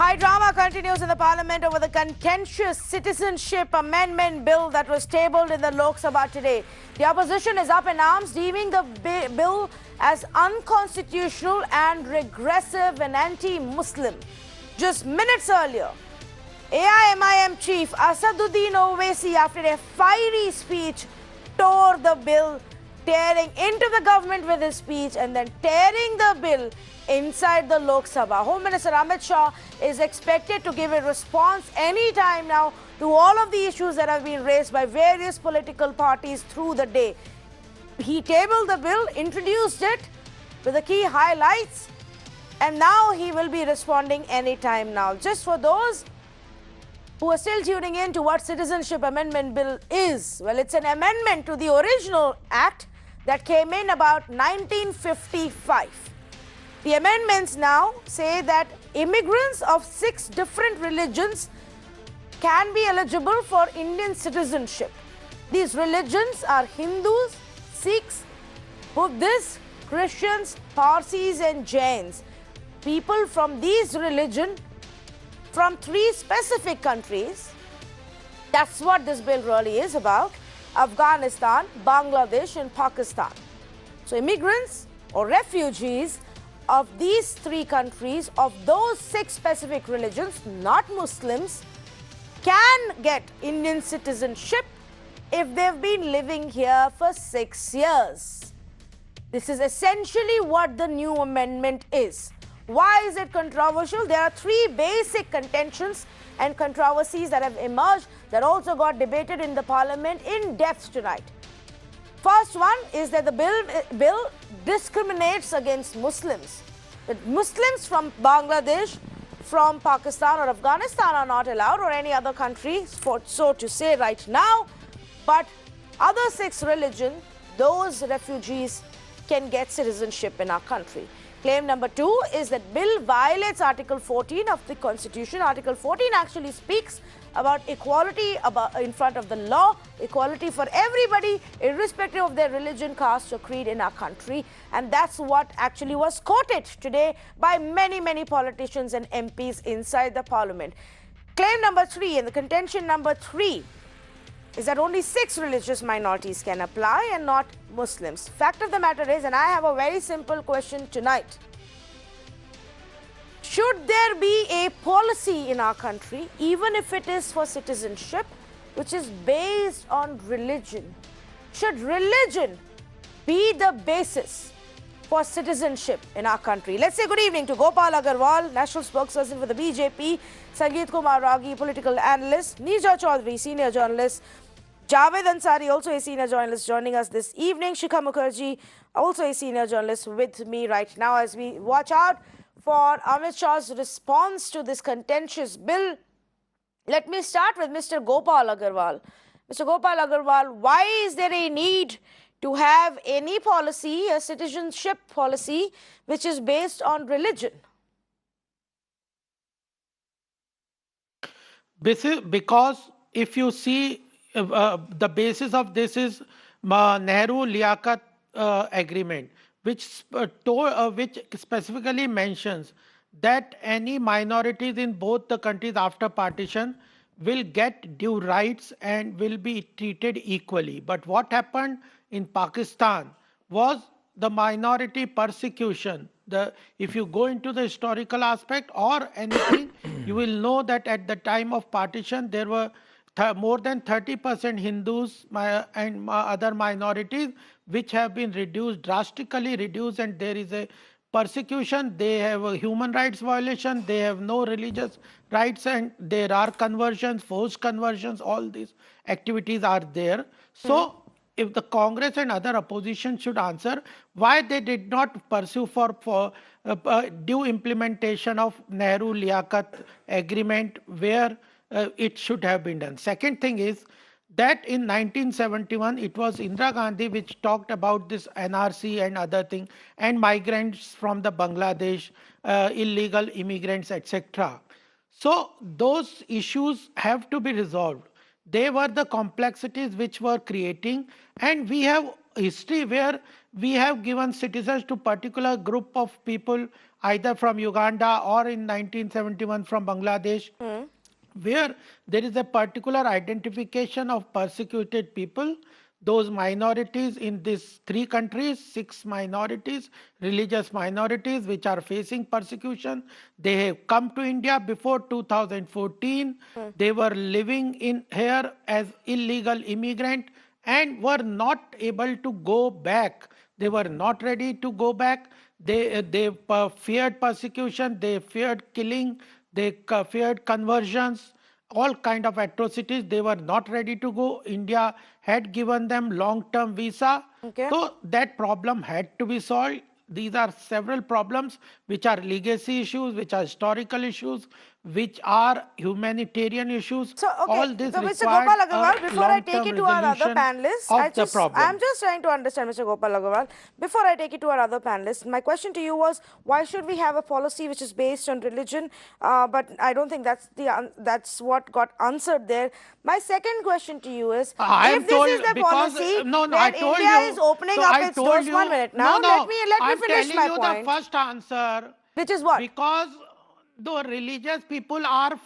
high drama continues in the parliament over the contentious Citizenship Amendment Bill that was tabled in the Lok Sabha today. The opposition is up in arms, deeming the bill as unconstitutional and regressive and anti-Muslim. Just minutes earlier, AIMIM chief Asaduddin Owaisi, after a fiery speech, tore the bill, tearing into the government with his speech and then tearing the bill inside the Lok Sabha. Home Minister Amit Shah is expected to give a response any time now to all of the issues that have been raised by various political parties through the day. He tabled the bill, introduced it with the key highlights, and now he will be responding any time now. Just for those who are still tuning in to what Citizenship Amendment Bill is, well, it's an amendment to the original act that came in about 1955. The amendments now say that immigrants of 6 different religions can be eligible for Indian citizenship. These religions are Hindus, Sikhs, Buddhists, Christians, Parsis and Jains. People from these religions from 3 specific countries. That's what this bill really is about: Afghanistan, Bangladesh and Pakistan. So immigrants or refugees of these 3 countries, of those 6 specific religions, not Muslims, can get Indian citizenship if they've been living here for 6 years. This is essentially what the new amendment is. Why is it controversial? There are 3 basic contentions and controversies that have emerged that also got debated in the parliament in depth tonight. First one is that the bill discriminates against Muslims. That Muslims from Bangladesh, from Pakistan or Afghanistan are not allowed, or any other country, so to say right now. But other 6 religions, those refugees can get citizenship in our country. Claim number 2 is that bill violates Article 14 of the Constitution. Article 14 actually speaks about equality in front of the law, equality for everybody, irrespective of their religion, caste or creed in our country. And that's what actually was quoted today by many, many politicians and MPs inside the parliament. Claim number 3 and the contention number 3 is that only 6 religious minorities can apply and not Muslims. Fact of the matter is, and I have a very simple question tonight: should there be a policy in our country, even if it is for citizenship, which is based on religion? Should religion be the basis for citizenship in our country? Let's say good evening to Gopal Agarwal, National Spokesperson for the BJP, Sangeet Kumar Ragi, political analyst, Neerja Chaudhary, senior journalist, Javed Ansari, also a senior journalist, joining us this evening, Shikha Mukherjee, also a senior journalist, with me right now as we watch out for Amit Shah's response to this contentious bill. Let me start with Mr. Gopal Agarwal. Mr. Gopal Agarwal, why is there a need to have any policy, a citizenship policy, which is based on religion? Because if you see, the basis of this is Nehru Liaquat Agreement, which specifically mentions that any minorities in both the countries after partition will get due rights and will be treated equally. But what happened in Pakistan was the minority persecution. If you go into the historical aspect or anything, you will know that at the time of partition, there were more than 30% Hindus and other minorities which have been reduced, drastically reduced, and there is a persecution. They have a human rights violation, they have no religious rights, and there are conversions, forced conversions, all these activities are there. So if the Congress and other opposition should answer why they did not pursue for due implementation of Nehru Liaquat Agreement where it should have been done. Second thing is that in 1971, it was Indira Gandhi which talked about this NRC and other thing, and migrants from the Bangladesh, illegal immigrants, etc. So those issues have to be resolved. They were the complexities which were creating, and we have history where we have given citizens to particular group of people either from Uganda or in 1971 from Bangladesh, where there is a particular identification of persecuted people, those minorities in these three countries, six minorities, religious minorities which are facing persecution. They have come to India before 2014. They were living in here as illegal immigrant and were not able to go back. They were not ready to go back. They feared persecution, they feared killing, they feared conversions, all kind of atrocities. They were not ready to go. India had given them long-term visa. Okay. So that problem had to be solved. These are several problems which are legacy issues, which are historical issues, which are humanitarian issues. So, okay, All this so Mr. required Gopal a Agarwal, before I take long-term you to our other resolution panelists, of the problem. I'm just trying to understand, Mr. Gopal Agarwal, before I take you to our other panelists, my question to you was, why should we have a policy which is based on religion? But I don't think that's what got answered there. My second question to you is, I if am this told is the because policy, no, no, I then told India you. is opening So up I its told doors. you. 1 minute No, now. no. Let me I'm finish telling my you point. the first answer. Which is what? Because the religious people are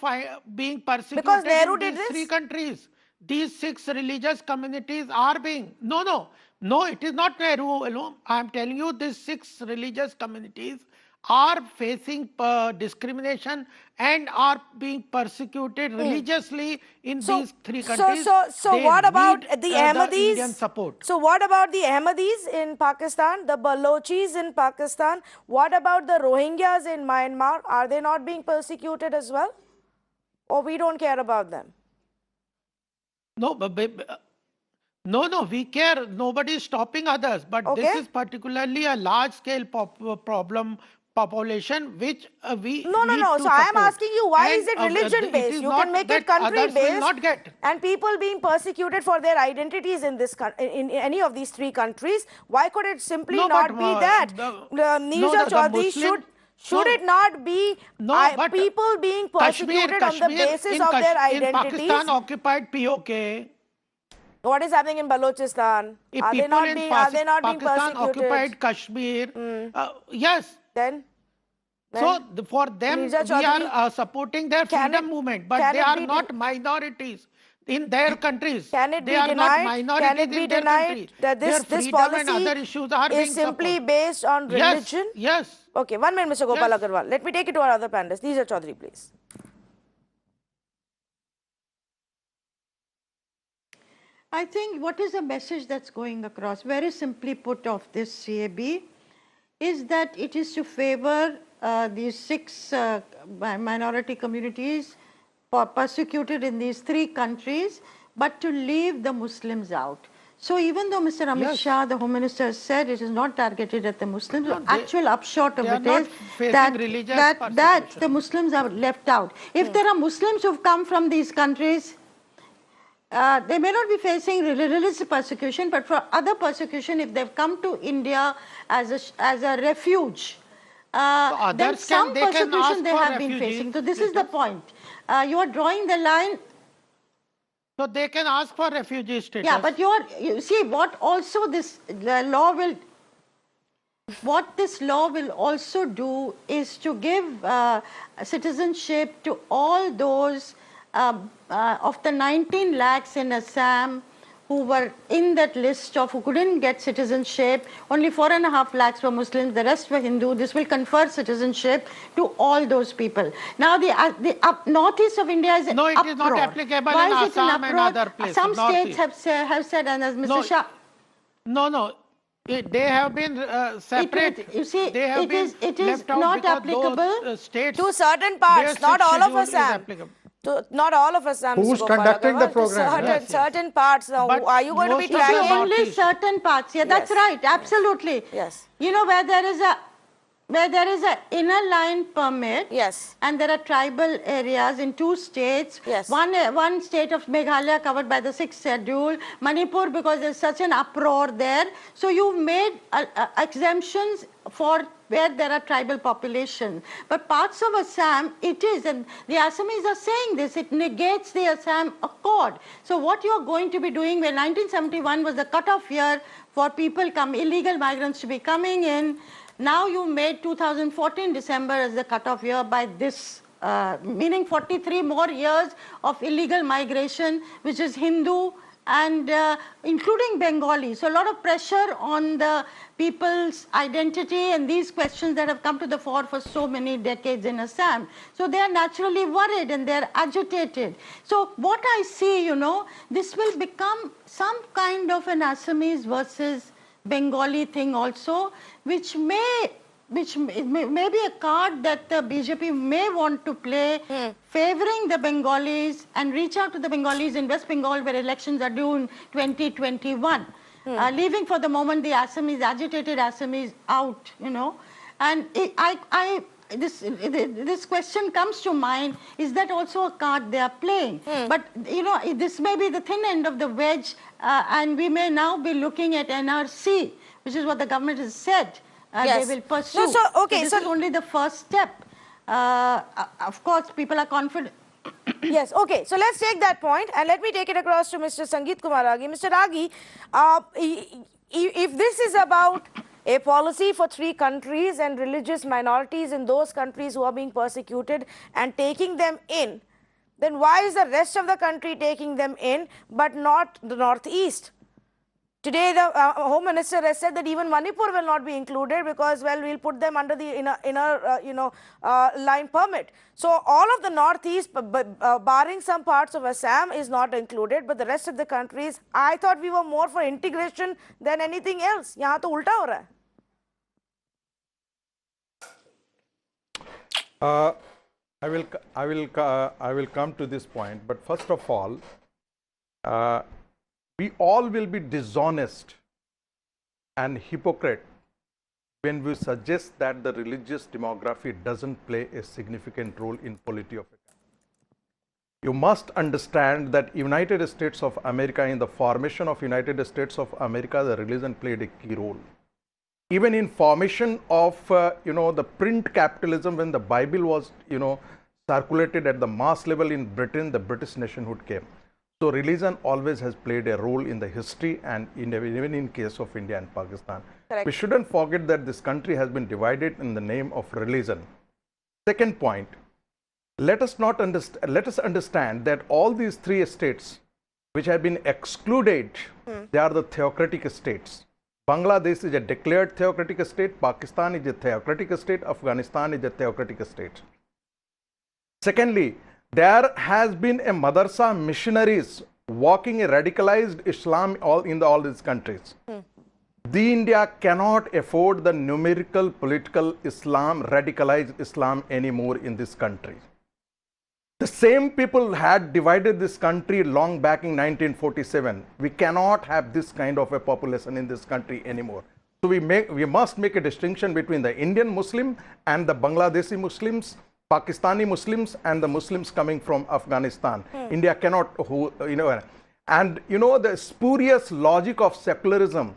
being Because persecuted Nehru in did these three this? countries. These six religious communities are being. No, no. No, it is not Nehru alone. I am telling you, these six religious communities are facing discrimination and are being persecuted religiously in these three countries. So They what about need the the Indian Ahmadis? support. So what about the Ahmadis in Pakistan, the Balochis in Pakistan? What about the Rohingyas in Myanmar? Are they not being persecuted as well? Or we don't care about them? No, no, no, we care. Nobody is stopping others. But this Okay? is particularly a large scale problem population which we need No. So to I am support. asking you, why is And it religion it based? is You can not make it that country others will based, not get. and people being persecuted for their identities in this in any of these three countries. Why could it simply No, but not be that? no, Neerja the Chaudhary, Muslim. should No, it not be no, but people being persecuted on the Kashmir basis of their in Pakistan identities? occupied POK. What is happening in Balochistan? If people in Are they not being Pakistan persecuted? occupied Kashmir, yes. Then So for them, Neerja we are Chaudhary, supporting their can freedom it movement, but can they it are be not minorities in their countries. Can it They be are not denied? Can minorities it be in their denied country. that Their this freedom and policy other issues are is being simply supported. based on Yes, religion? yes, Okay, 1 minute, Mr. Gopal yes. Agarwal. Let me take you to our other panelists. Neerja Chaudhary, please. I think what is the message that's going across, very simply put, of this CAB is that it is to favor these six minority communities persecuted in these three countries, but to leave the Muslims out. So even though Mr. Amit Yes. Shah, the Home Minister, said it is not targeted at the Muslims, No, the actual upshot of they are it not is facing religious that persecution. the Muslims are left out. If there are Muslims who've come from these countries, they may not be facing religious persecution, but for other persecution, if they've come to India as a refuge, then some persecution they have been facing. So this is the point. You are drawing the line. So they can ask for refugee status. Yeah, but you see what also this law will. What this law will also do is to give citizenship to all those of the 19 lakhs in Assam who were in that list of who couldn't get citizenship. Only 4.5 lakhs were Muslims, the rest were Hindu. This will confer citizenship to all those people. Now the northeast of India is no, it uproar. is not applicable Why in is it an Assam and uproar? other places. Some states have said, and as Mr. Shah. No. They have been separate. You see, they have it is left out not because applicable those states to certain parts, not all of Assam. Not all of Assam. Who's conducting the program? Certain parts. But are you going to be most of the tracking? Only certain parts. Yeah, that's right. Absolutely. Yes. You know where there is a inner line permit. Yes. And there are tribal areas in 2 states. Yes. One state of Meghalaya covered by the 6th schedule. Manipur, because there's such an uproar there. So you made exemptions for where there are tribal populations. But parts of Assam, it is, and the Assamese are saying this, it negates the Assam Accord. So what you're going to be doing, where 1971 was the cutoff year for people illegal migrants to be coming in, now you made 2014 December as the cutoff year by this, meaning 43 more years of illegal migration, which is Hindu and including Bengali. So a lot of pressure on the people's identity and these questions that have come to the fore for so many decades in Assam. So they are naturally worried and they're agitated. So what I see, you know, this will become some kind of an Assamese versus Bengali thing also, which may be a card that the BJP may want to play, favoring the Bengalis and reach out to the Bengalis in West Bengal where elections are due in 2021. Leaving for the moment the Assamese, agitated Assamese out, you know. And this question comes to mind, is that also a card they are playing? But, you know, this may be the thin end of the wedge, and we may now be looking at NRC, which is what the government has said. They will pursue. No, so this is only the first step. Of course, people are confident. Yes, okay. So let's take that point and let me take it across to Mr. Sangeet Kumar Agi. Mr. Agi, if this is about a policy for 3 countries and religious minorities in those countries who are being persecuted and taking them in, then why is the rest of the country taking them in but not the Northeast? Today, the Home Minister has said that even Manipur will not be included because, well, we'll put them under the inner line permit. So all of the Northeast, barring some parts of Assam, is not included, but the rest of the countries, I thought we were more for integration than anything else. यहाँ तो उल्टा हो रहा है. I will come to this point, but first of all, we all will be dishonest and hypocrite when we suggest that the religious demography doesn't play a significant role in polity of a country. You must understand that United States of America, in the formation of United States of America, the religion played a key role. Even in formation of the print capitalism, when the Bible was circulated at the mass level in Britain, the British nationhood came. So religion always has played a role in the history and even in case of India and Pakistan. Correct. We shouldn't forget that this country has been divided in the name of religion. Second point, let us understand that all these 3 states which have been excluded, they are the theocratic states. Bangladesh is a declared theocratic state, Pakistan is a theocratic state, Afghanistan is a theocratic state. Secondly, there has been a madrasa missionaries walking a radicalized Islam in all these countries. The India cannot afford the numerical political Islam, radicalized Islam anymore in this country. The same people had divided this country long back in 1947. We cannot have this kind of a population in this country anymore. So we must make a distinction between the Indian Muslim and the Bangladeshi Muslims, Pakistani Muslims and the Muslims coming from Afghanistan. India cannot, and the spurious logic of secularism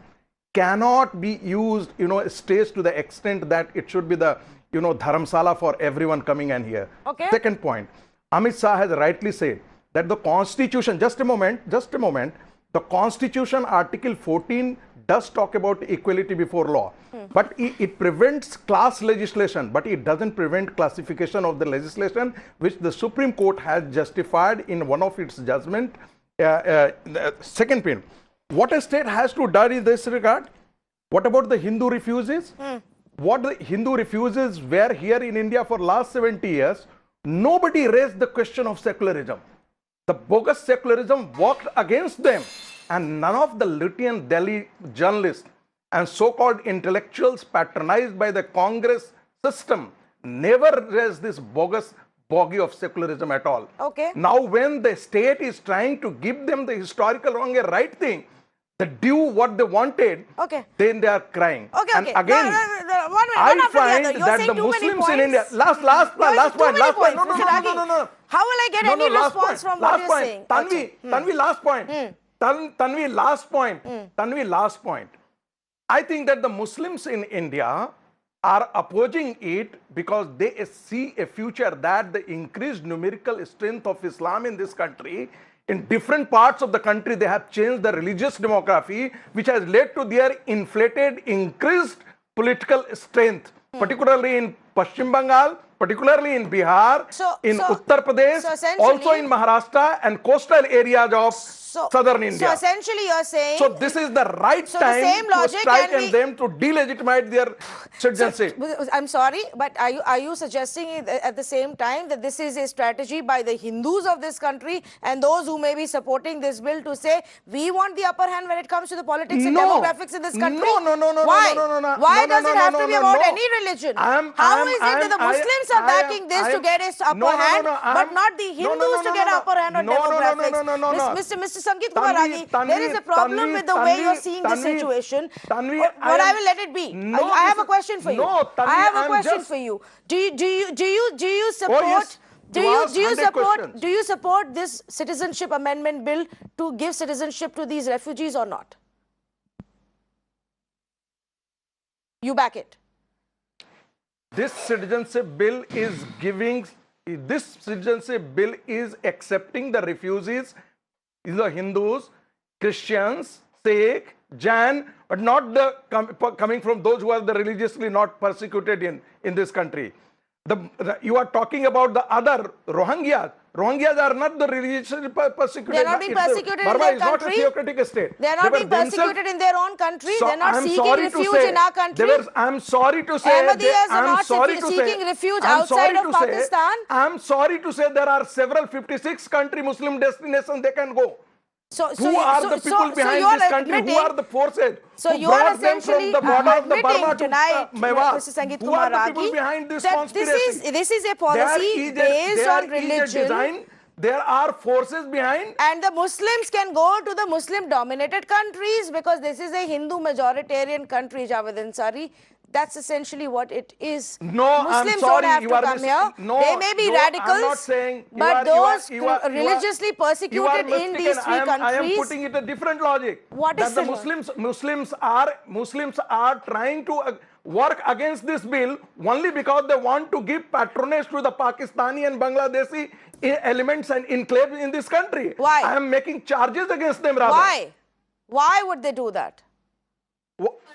cannot be used, staged to the extent that it should be the, dharamsala for everyone coming in here. Okay. Second point, Amit Shah has rightly said that the Constitution, just a moment, the Constitution Article 14 does talk about equality before law, but it prevents class legislation, but it doesn't prevent classification of the legislation, which the Supreme Court has justified in one of its judgment. Second point, what a state has to do in this regard? What about the Hindu refugees? What the Hindu refugees were here in India for last 70 years, nobody raised the question of secularism. The bogus secularism worked against them, and none of the Lutyens Delhi journalists and so-called intellectuals patronized by the Congress system never raised this bogus bogey of secularism at all. Okay. Now when the state is trying to give them the historical wrong and right thing, they do what they wanted, then they are crying. And again, I find that the Muslims in India, last point. No. How will I get any response from what you're saying? Tanvi, last point. Tanvi, last point. I think that the Muslims in India are opposing it because they see a future that the increased numerical strength of Islam in this country, in different parts of the country, they have changed the religious demography, which has led to their inflated, increased political strength, particularly in Pashchim Bengal, particularly in Bihar, in Uttar Pradesh, also in Maharashtra and coastal areas of southern India. So essentially you're saying... So this is the right time to strike and them to delegitimize their citizenship. I'm sorry, but are you suggesting at the same time that this is a strategy by the Hindus of this country and those who may be supporting this bill to say, we want the upper hand when it comes to the politics and demographics in this country? No. Why does it have to be about any religion? How is it that the Muslims are backing this to get its upper hand, but not the Hindus to get upper hand on demographics? Mr. Sangeet Kumar Ragi, there is a problem with the way you're seeing the situation. But I will let it be. I have a question for you. I have a question for you. Do you support... Do you support this citizenship amendment bill to give citizenship to these refugees or not? You back it. This citizenship bill is accepting the refugees, the Hindus, Christians, Sikh, Jain, but not the coming from those who are the religiously not persecuted in this country. You are talking about the other Rohingyas. Rohingyas are not the religiously persecuted. They are not being persecuted in their country. Burma is not a theocratic state. They are not being persecuted in their own country. They are not seeking refuge in our country. I'm sorry to say. Ahmadiyas are not seeking refuge outside of Pakistan. I'm sorry to say there are several 56 country Muslim destinations they can go. Who are the people behind this country? Who are the forces? So you are essentially admitting tonight, Mr. Sangeet Kumar Ragi, that this is a policy based on religion. There are forces behind. And the Muslims can go to the Muslim-dominated countries because this is a Hindu majoritarian country, Javed Ansari. That's essentially what it is. No, Muslims I'm sorry, don't have to come here. No, they may be radicals, I'm not saying but those religiously persecuted in these three countries. I am putting it a different logic. What is the Muslims are trying to work against this bill only because they want to give patronage to the Pakistani and Bangladeshi elements and enclaves in this country. Why? I am making charges against them rather. Why? Why would they do that?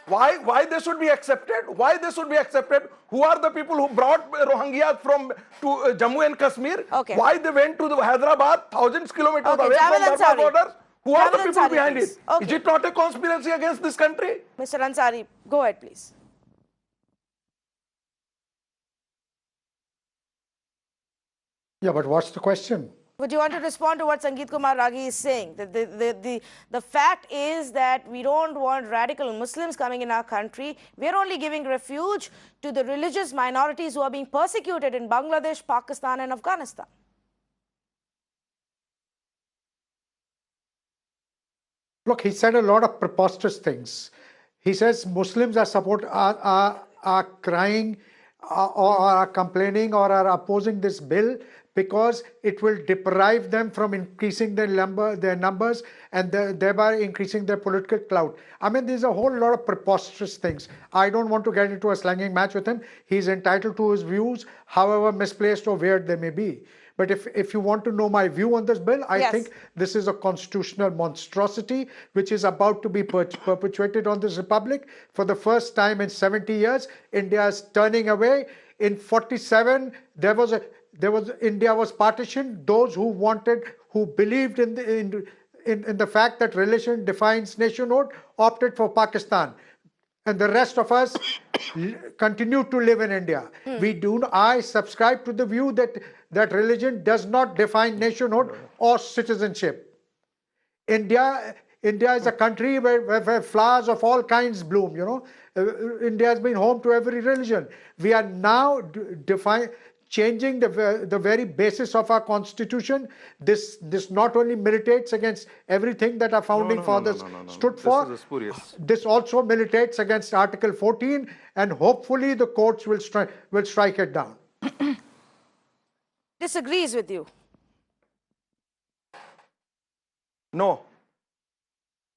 Why they should be accepted? Why they should be accepted? Who are the people who brought Rohingyas to Jammu and Kashmir? Okay. Why they went to the Hyderabad, thousands of kilometers away from Burma borders? Who are the people behind it? Okay. Is it not a conspiracy against this country? Mr. Ansari, go ahead, please. Yeah, but what's the question? Would you want to respond to what Sangeet Kumar Ragi is saying? The fact is that we don't want radical Muslims coming in our country. We are only giving refuge to the religious minorities who are being persecuted in Bangladesh, Pakistan and Afghanistan. Look, he said a lot of preposterous things. He says Muslims are crying or are complaining or are opposing this bill because it will deprive them from increasing their numbers and thereby increasing their political clout. I mean, there's a whole lot of preposterous things. I don't want to get into a slanging match with him. He's entitled to his views, however misplaced or weird they may be. But if you want to know my view on this bill, I think this is a constitutional monstrosity which is about to be perpetuated on this republic. For the first time in 70 years, India is turning away. In 47, India was partitioned. Those who believed in the fact that religion defines nationhood opted for Pakistan. And the rest of us continue to live in India. I subscribe to the view that religion does not define nationhood or citizenship. India is a country where flowers of all kinds bloom, you know. India has been home to every religion. We are now changing the very basis of our constitution. This not only militates against everything that our founding fathers stood for, this also militates against Article 14, and hopefully the courts will strike it down. Disagrees with you? No.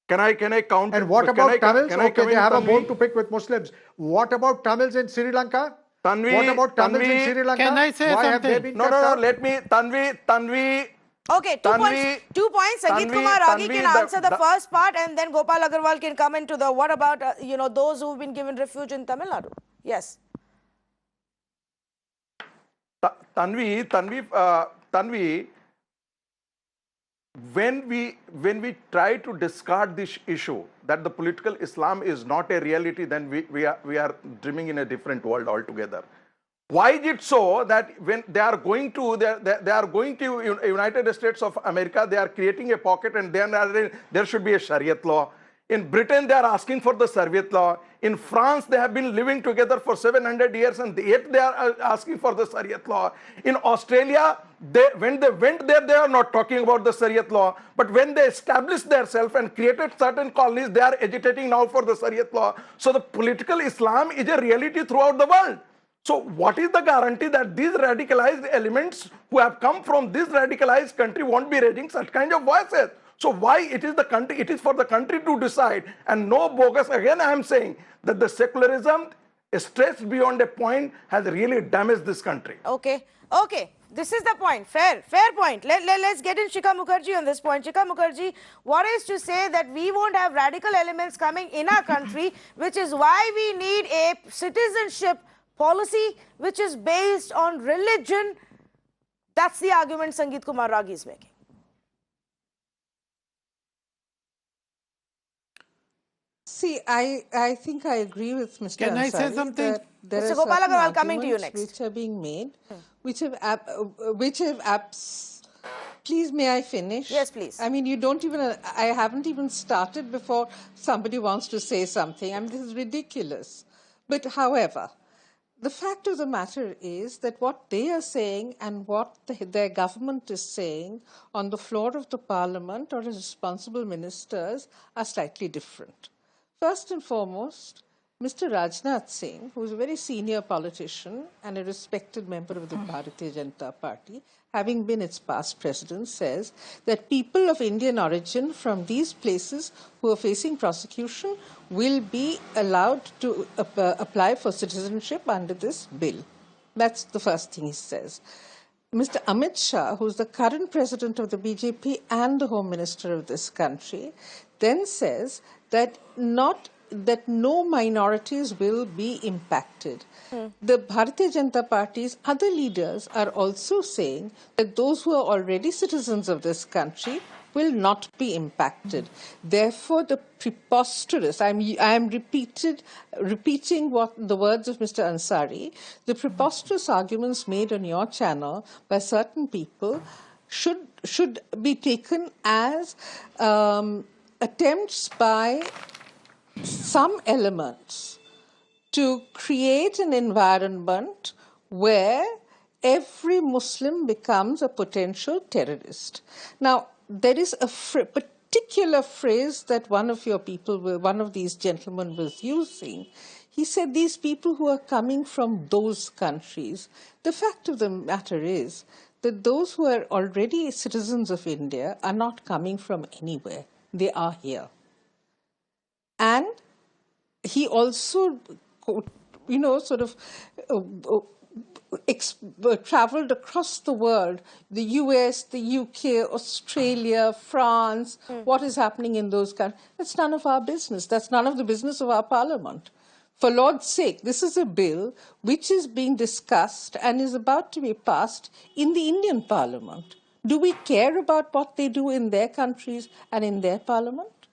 Can I count? And what about Tamils? Can I Okay, come they in, have a bone Tanvi? to pick with Muslims. What about Tamils in Sri Lanka? Tanvi, What about Tamils in Tanvi, Sri Lanka? Can I say Why have they something? been No, kept no, no. out? Let me, Tanvi. Okay, 2 points. 2 points. Sangeet Kumar Ragi can answer the first part, and then Gopal Agarwal can come into the what about those who've been given refuge in Tamil Nadu. Yes. Tanvi, when we try to discard this issue that the political Islam is not a reality, then we are dreaming in a different world altogether. Why is it so that when they are going to United States of America, they are creating a pocket and then there should be a Shariat law. In Britain, they are asking for the Serviette law. In France, they have been living together for 700 years and yet they are asking for the Shariat law. In Australia, when they went there, they are not talking about the Shariat law. But when they established themselves and created certain colonies, they are agitating now for the Shariat law. So the political Islam is a reality throughout the world. So what is the guarantee that these radicalized elements who have come from this radicalized country won't be raising such kind of voices? So why it is the country, it is for the country to decide, and no bogus. Again, I am saying that the secularism stretched beyond a point has really damaged this country. Okay. This is the point. Fair point. Let's get in Shikha Mukherjee on this point. Shikha Mukherjee, what is to say that we won't have radical elements coming in our country, which is why we need a citizenship policy which is based on religion? That's the argument Sangeet Kumar Ragi is making. See, I think I agree with Mr. Can I say Ansari something? that there Mr. are Gopal certain Agarwal, coming to you arguments next. which are being made, please, may I finish? Yes, please. I mean, you don't even, I haven't even started before somebody wants to say something. I mean, this is ridiculous. But however, the fact of the matter is that what they are saying and what their government is saying on the floor of the parliament or as responsible ministers are slightly different. First and foremost, Mr. Rajnath Singh, who is a very senior politician and a respected member of the Bharatiya Janata Party, having been its past president, says that people of Indian origin from these places who are facing prosecution will be allowed to apply for citizenship under this bill. That's the first thing he says. Mr. Amit Shah, who is the current president of the BJP and the Home Minister of this country, then says that no minorities will be impacted. The Bharatiya Janata Party's other leaders are also saying that those who are already citizens of this country will not be impacted. Therefore, the preposterous, I am repeating what the words of Mr. Ansari, the preposterous arguments made on your channel by certain people should be taken as attempts by some elements to create an environment where every Muslim becomes a potential terrorist. Now, there is a particular phrase that one of these gentlemen was using. He said these people who are coming from those countries. The fact of the matter is that those who are already citizens of India are not coming from anywhere. They are here. And he also, traveled across the world, the US, the UK, Australia, France, what is happening in those countries. That's none of our business. That's none of the business of our parliament. For Lord's sake, this is a bill which is being discussed and is about to be passed in the Indian parliament. Do we care about what they do in their countries and in their parliament?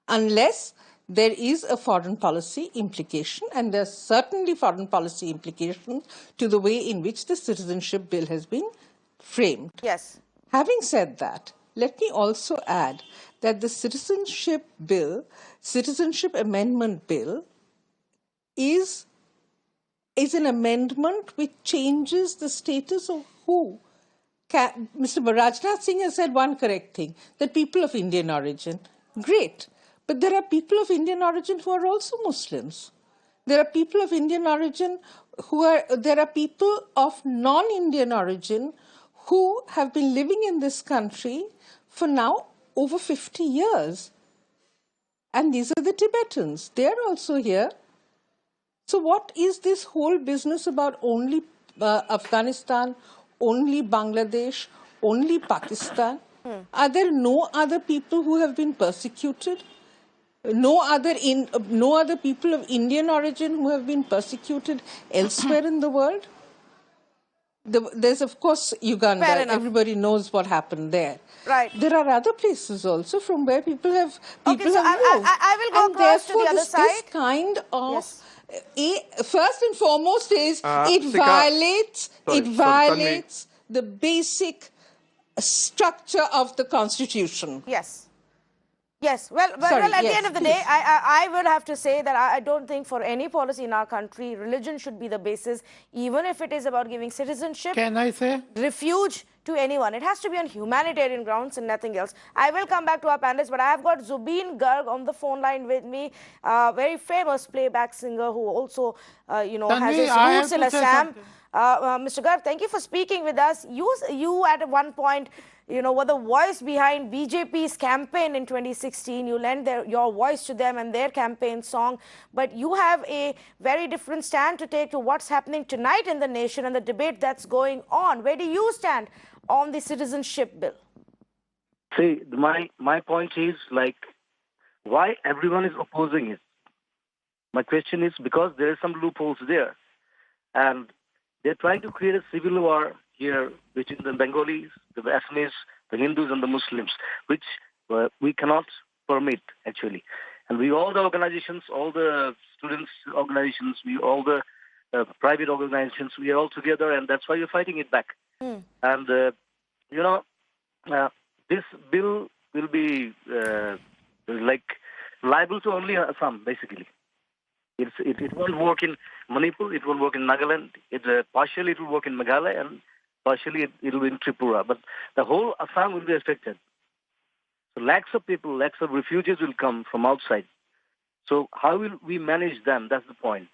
Unless there is a foreign policy implication, and there's certainly foreign policy implications to the way in which the citizenship bill has been framed. Yes. Having said that, let me also add that the citizenship amendment bill is an amendment which changes the status of who. Mr. Rajnath Singh has said one correct thing, that people of Indian origin, great. But there are people of Indian origin who are also Muslims. There are people of Indian origin there are people of non-Indian origin who have been living in this country for now over 50 years. And these are the Tibetans. They're also here. So what is this whole business about only Afghanistan, only Bangladesh, only Pakistan? Are there no other people who have been persecuted? No other people of Indian origin who have been persecuted elsewhere in the world? There's, of course, Fair Uganda. enough. Everybody knows what happened there. Right. There are other places also from where people have Okay, so moved. I will go And across to therefore, the other this side. kind of Yes. first and foremost is it Sika, violates the basic structure of the Constitution. Yes. Yes, well, Sorry, at the yes, end of the please. day, I will have to say that I don't think for any policy in our country, religion should be the basis, even if it is about giving citizenship, Can I say? refuge to anyone. It has to be on humanitarian grounds and nothing else. I will come back to our panelists, but I have got Zubeen Garg on the phone line with me, very famous playback singer who also, you know, has Tanvi, his I roots have in to say Assam. something. Mr. Garg, thank you for speaking with us. You at one point, you know, were the voice behind BJP's campaign in 2016. You lent your voice to them and their campaign song. But you have a very different stand to take to what's happening tonight in the nation and the debate that's going on. Where do you stand on the citizenship bill? See, my point is like, why everyone is opposing it? My question is because there are some loopholes there. And they're trying to create a civil war here between the Bengalis, the Assamese, the Hindus, and the Muslims, which we cannot permit, actually. And all the organizations, all the students' organizations, all the private organizations, we are all together, and that's why we're fighting it back. And, you know, this bill will be like liable to only Assam, basically. It won't work in Manipur, it won't work in Nagaland, partially it will work in Meghalaya, and partially it will be in Tripura. But the whole Assam will be affected. So lakhs of people, lakhs of refugees will come from outside. So how will we manage them? That's the point.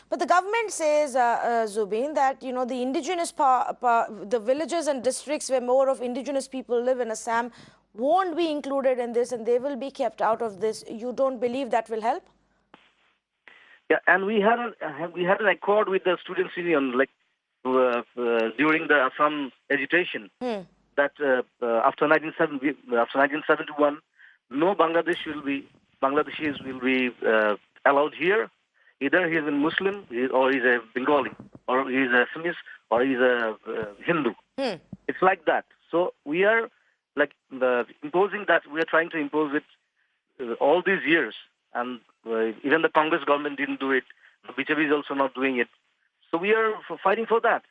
But the government says, Zubeen, that, you know, the indigenous the villages and districts where more of indigenous people live in Assam won't be included in this and they will be kept out of this. You don't believe that will help? Yeah, and we had an accord with the Students' Union, like during the Assam agitation, that after 1971, no Bangladeshis will be allowed here. Either he is a Muslim, or he is a Bengali, or he is a Assamese, or he is a Hindu. It's like that. So we are like imposing that. We are trying to impose it all these years. And even the Congress government didn't do it. The BJP is also not doing it. So we are fighting for that.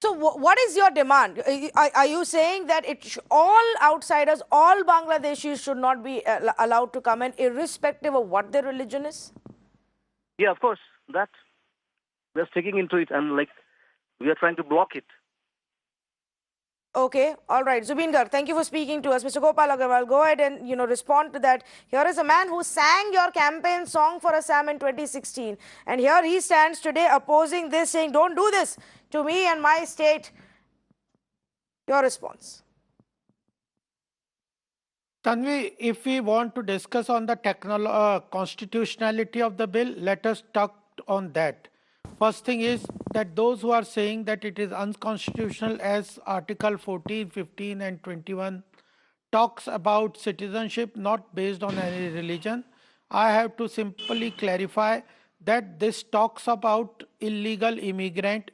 So what is your demand? Are you saying that all outsiders, all Bangladeshis should not be allowed to come in, irrespective of what their religion is? Yeah, of course. That we're sticking into it, and like we are trying to block it. Okay, all right. Zubeen Garg, thank you for speaking to us. Mr. Gopal Agarwal, go ahead and, you know, respond to that. Here is a man who sang your campaign song for Assam in 2016. And here he stands today opposing this, saying, don't do this to me and my state. Your response. Tanvi, if we want to discuss on the constitutionality of the bill, let us talk on that. First thing is that those who are saying that it is unconstitutional, as Article 14, 15 and 21 talks about citizenship not based on any religion, I have to simply clarify that this talks about illegal immigrant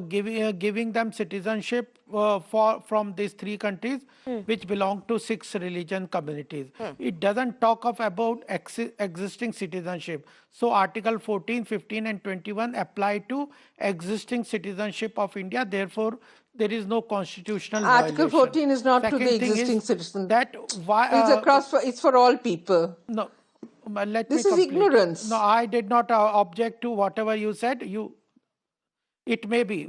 giving them citizenship from these three countries which belong to 6 religion communities. It doesn't talk about existing citizenship. So Article 14, 15 and 21 apply to existing citizenship of India. Therefore, there is no constitutional Article violation. 14 is not Second to the thing existing is citizen. that why, It's for all people. no, let This me is complete. ignorance. No, I did not object to whatever you said. It may be.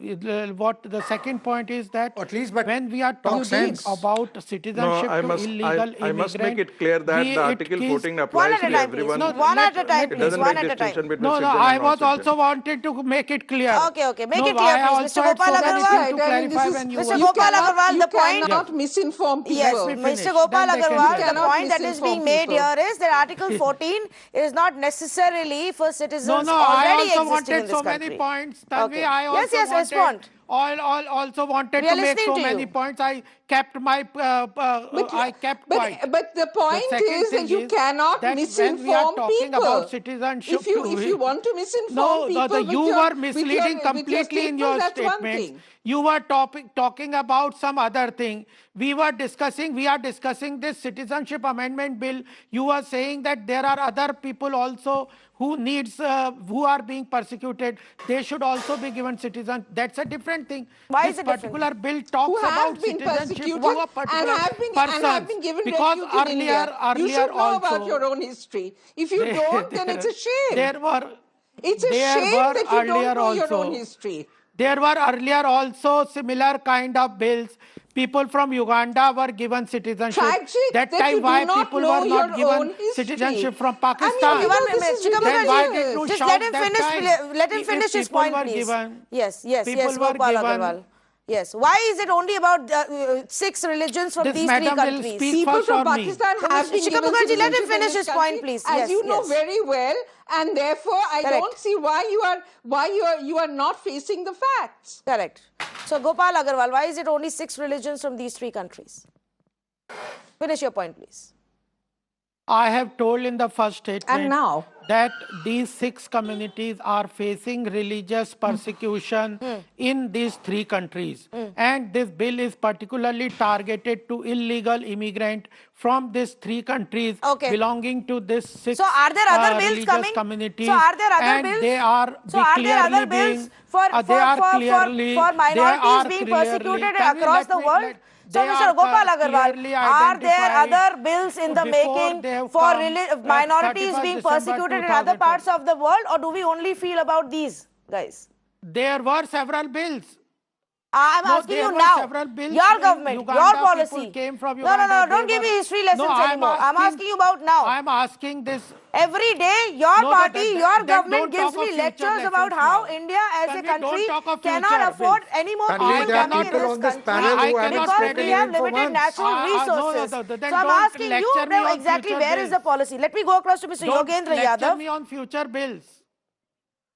What the second point is that At least, but when we are talk talking sense. about No, citizenship to illegal I must make immigrant, it clear that the Article 14 One applies at a to time, please. everyone. One at a time, It please. doesn't One make at a time. distinction between No, citizen I and was non-citizen. also wanted to make it clear. Okay, make No, it clear, I please. also Mr. had Gopal so many Agarwal. things to Right, I mean, clarify this is, when you Mr. were. you Gopal cannot, Agarwal, you the point. cannot misinform people. Yes, Let me Mr. finish, Gopal then they can Agarwal, clarify. the cannot point that is being misinform made people. here is that Article 14 is not necessarily for No, citizens no, I already also existing in wanted this so country. many points. Tanvi, Okay. I Yes, also yes, wanted, respond. also wanted We are to make listening so to many you. points. I kept my, I kept quiet. But the The point second is that thing you is cannot that when we are misinform talking about people. citizenship If you want to misinform no, people you were misleading with your completely in your that's one statements. thing. You were talking about some other thing. We are discussing this citizenship amendment bill. You were saying that there are other people also who are being persecuted. They should also be given citizen. That's a different thing. Why is This it different? particular bill Who talks have about been citizenship persecuted to a particular and have persons. been given Because refuge in India. You earlier should know about also, your own history. If you don't, then it's a shame. It's a there shame were that you don't earlier know your own also. history. There were earlier also similar kind of bills. People from Uganda were given citizenship. Tragic That that time you do why not people know were your not given own history. citizenship from I mean, Okay, Pakistan? one this minute. is Chika Then why did ridiculous. you just let shout him that finish. time? Let him If finish his people point, were please. given, Yes, were Gopal given. Agarwal. Yes. Why is it only about 6 religions from This these 3 madam will countries? speak People first from or me? Pakistan have been Shika given Mukherjee, let him citizenship in finish this his point, country, please. as you know Yes. very well, and therefore I Correct. don't see why you are not facing the facts. Correct. So, Gopal Agarwal, why is it only 6 religions from these 3 countries? Finish your point, please. I have told in the first statement And now? that these 6 communities are facing religious persecution in these 3 countries. And this bill is particularly targeted to illegal immigrants from these 3 countries belonging to this 6 so are there other bills religious coming? communities. So are there other and bills? they are So are there clearly other bills being, for minorities being clearly, persecuted across the world? So, Mr. Gopal Agarwal, are there other bills in the making for minorities being persecuted in other parts of the world, or do we only feel about these guys? There were several bills. I'm asking you now, your government, Uganda, your policy. Came from Uganda, no, don't give me history lessons anymore. I'm asking you about now. I'm asking this. Every day, your party, your government gives me lectures about how India as a country cannot afford any more people coming in this country because we have limited natural resources. So I'm asking you exactly where is the policy. Let me go across to Mr. Yogendra Yadav. Lecture me on future bills.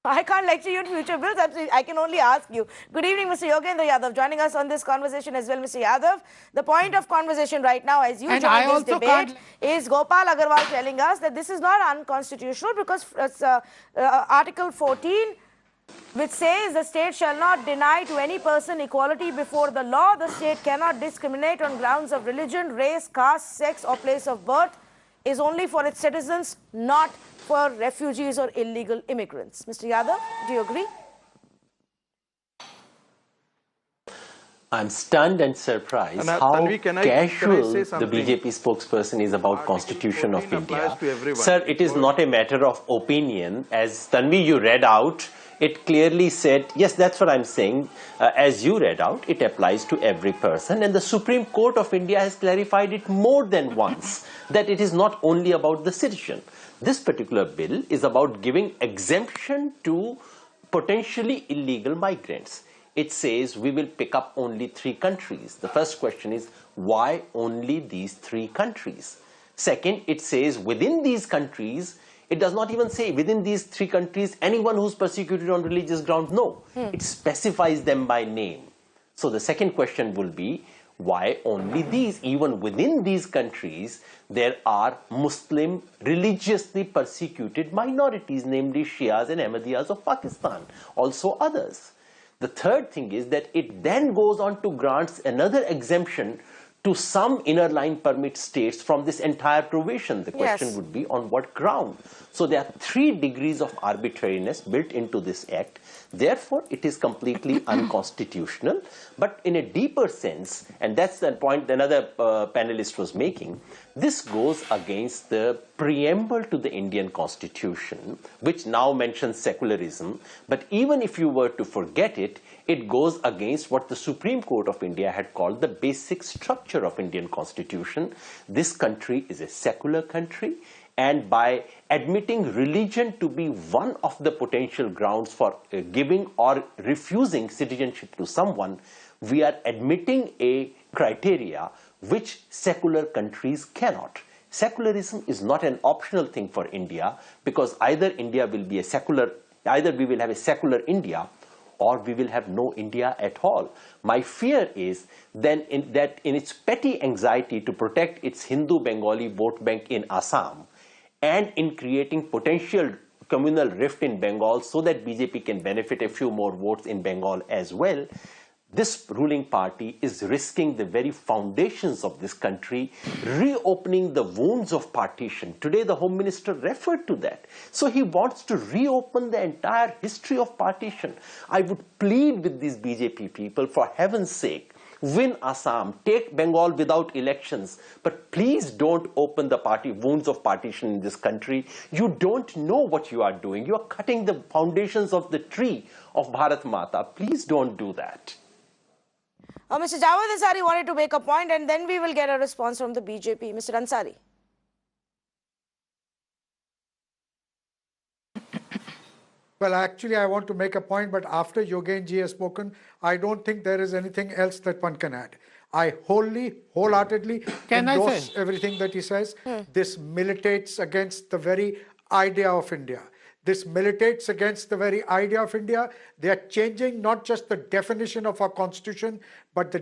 I can't lecture you on future bills. I can only ask you. Good evening, Mr. Yogendra Yadav. Joining us on this conversation as well, Mr. Yadav. The point of conversation right now, as you join this debate, is Gopal Agarwal telling us that this is not unconstitutional because Article 14, which says the state shall not deny to any person equality before the law. The state cannot discriminate on grounds of religion, race, caste, sex, or place of birth, is only for its citizens, not for refugees or illegal immigrants. Mr. Yadav, do you agree? I'm stunned and surprised how casual the BJP spokesperson is about Constitution of India. Sir, it is not a matter of opinion. As Tanvi, you read out, it clearly said, yes, that's what I'm saying. As you read out, it applies to every person. And the Supreme Court of India has clarified it more than once, that it is not only about the citizen. This particular bill is about giving exemption to potentially illegal migrants. It says we will pick up only 3 countries. The first question is, why only these 3 countries? Second, it says within these countries, it does not even say within these 3 countries, anyone who's persecuted on religious grounds. No, it specifies them by name. So the second question will be, why only these? Even within these countries, there are Muslim religiously persecuted minorities, namely Shias and Ahmadiyas of Pakistan, also others. The third thing is that it then goes on to grant another exemption to some inner line permit states from this entire provision. The question would be on what ground? So there are 3 degrees of arbitrariness built into this act. Therefore, it is completely unconstitutional. But in a deeper sense, and that's the point another panelist was making, this goes against the preamble to the Indian Constitution, which now mentions secularism. But even if you were to forget it, it goes against what the Supreme Court of India had called the basic structure of Indian Constitution. This country is a secular country, and by admitting religion to be one of the potential grounds for giving or refusing citizenship to someone, we are admitting a criteria which secular countries cannot. Secularism is not an optional thing for India, because either India will be a secular, either we will have a secular India, or we will have no India at all. My fear is then that in its petty anxiety to protect its Hindu Bengali vote bank in Assam, and in creating potential communal rift in Bengal so that BJP can benefit a few more votes in Bengal as well, this ruling party is risking the very foundations of this country, reopening the wounds of partition. Today the Home Minister referred to that. So he wants to reopen the entire history of partition. I would plead with these BJP people, for heaven's sake, win Assam, take Bengal without elections, but please don't open the wounds of partition in this country. You don't know what you are doing. You are cutting the foundations of the tree of Bharat Mata. Please don't do that. Mr. Jawad Ansari wanted to make a point, and then we will get a response from the BJP. Mr. Ansari. Well, actually, I want to make a point, but after Yogen ji has spoken, I don't think there is anything else that one can add. I wholeheartedly endorse everything that he says. This militates against the very idea of India. This militates against the very idea of India. They are changing not just the definition of our constitution, but the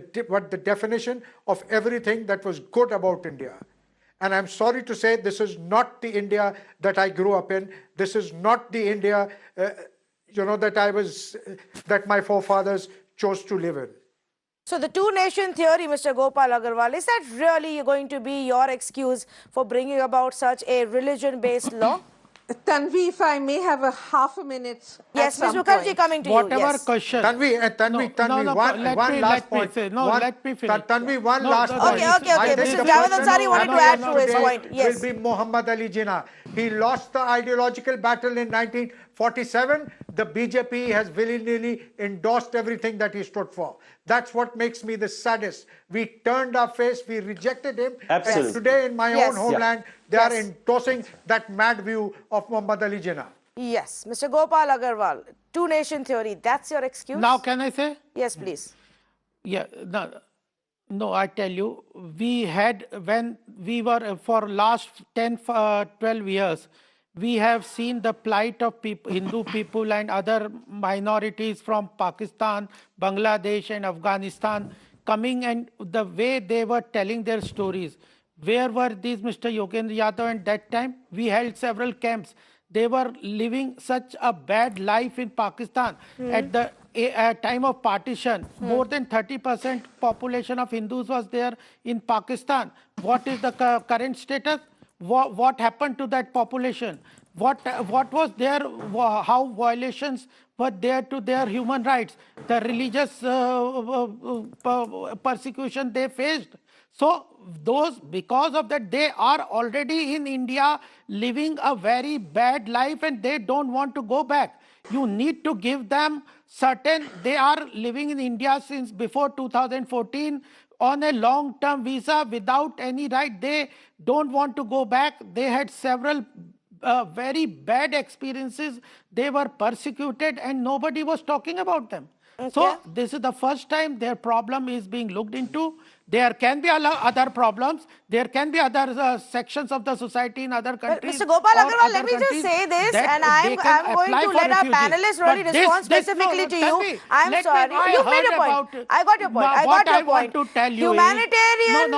definition of everything that was good about India. And I'm sorry to say, this is not the India that I grew up in. This is not the India, that my forefathers chose to live in. So the two-nation theory, Mr. Gopal Agarwal, is that really going to be your excuse for bringing about such a religion-based law? Tanvi, if I may have a half a minute. Yes, Ms. Mukherjee, coming to you. Whatever question. Tanvi, one last point. Let me finish. Tanvi, one last point. Okay. Mr. Jawad Ansari wanted to add to his point. Yes. Will be Muhammad Ali Jinnah. He lost the ideological battle in 1947. The BJP has willy-nilly endorsed everything that he stood for. That's what makes me the saddest. We turned our face, we rejected him. Absolutely. And today in my own homeland, they are endorsing that mad view of Muhammad Ali Jinnah. Yes. Mr. Gopal Agarwal, two-nation theory, that's your excuse? Now can I say? Yes, please. Yeah, no, I tell you, we had, when we were, for last 10, 12 years, we have seen the plight of people, Hindu people and other minorities from Pakistan, Bangladesh and Afghanistan coming, and the way they were telling their stories. Where were these, Mr. Yogendra Yadav? At that time, we held several camps. They were living such a bad life in Pakistan. At the time of partition, more than 30% population of Hindus was there in Pakistan. What is the current status? What happened to that population? What was there? How violations were there to their human rights? The religious persecution they faced. So because of that, they are already in India living a very bad life, and they don't want to go back. You need to give them they are living in India since before 2014 on a long-term visa without any right. They don't want to go back. They had several very bad experiences. They were persecuted and nobody was talking about them. Okay. So this is the first time their problem is being looked into. There can be other problems. There can be other sections of the society in other countries. Mr. Gopal Agarwal, let me just say this, and I'm going to let our panelists really respond specifically to you. I'm sorry. You made your point. I got your point. I got your point. To tell you humanitarian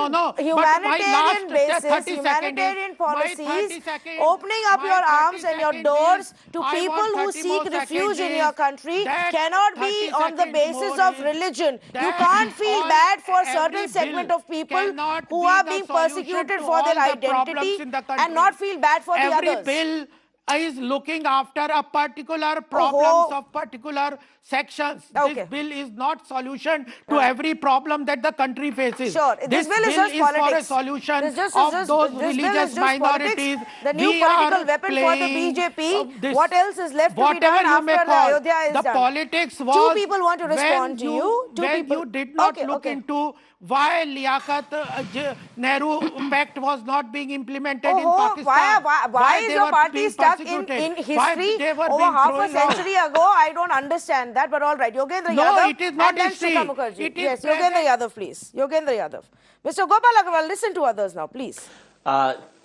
basis, humanitarian policies, opening up your arms and your doors to people who seek refuge in your country cannot be on the basis of religion. You can't feel bad for certain segment of people cannot who be are the being solution persecuted to for their all the problems identity in the country. and not feel bad for the Every others. bill is looking after a particular problems Oh. of particular sections. Okay. This bill is not solution to every problem that the country faces. Sure. This bill is just for a politics. solution This those bill religious is just minorities. politics. The new We political are weapon for the playing, BJP. What else is left to be whatever done you after may the call. Ayodhya is The done? politics was Two people want to when respond to you. Two when people. you did not Okay, look okay. into why Nehru Pact was not being implemented in Oh, Pakistan. why is they your were party being stuck persecuted, in why history they were over being half a thrown out. century ago? I don't understand that, but all right. Yogendra No, Yadav it is not and then history. Shikha Mukherjee. It is Yes, present. Yogendra Yadav, please. Yogendra Yadav. Mr. Gopal Agarwal, listen to others now, please.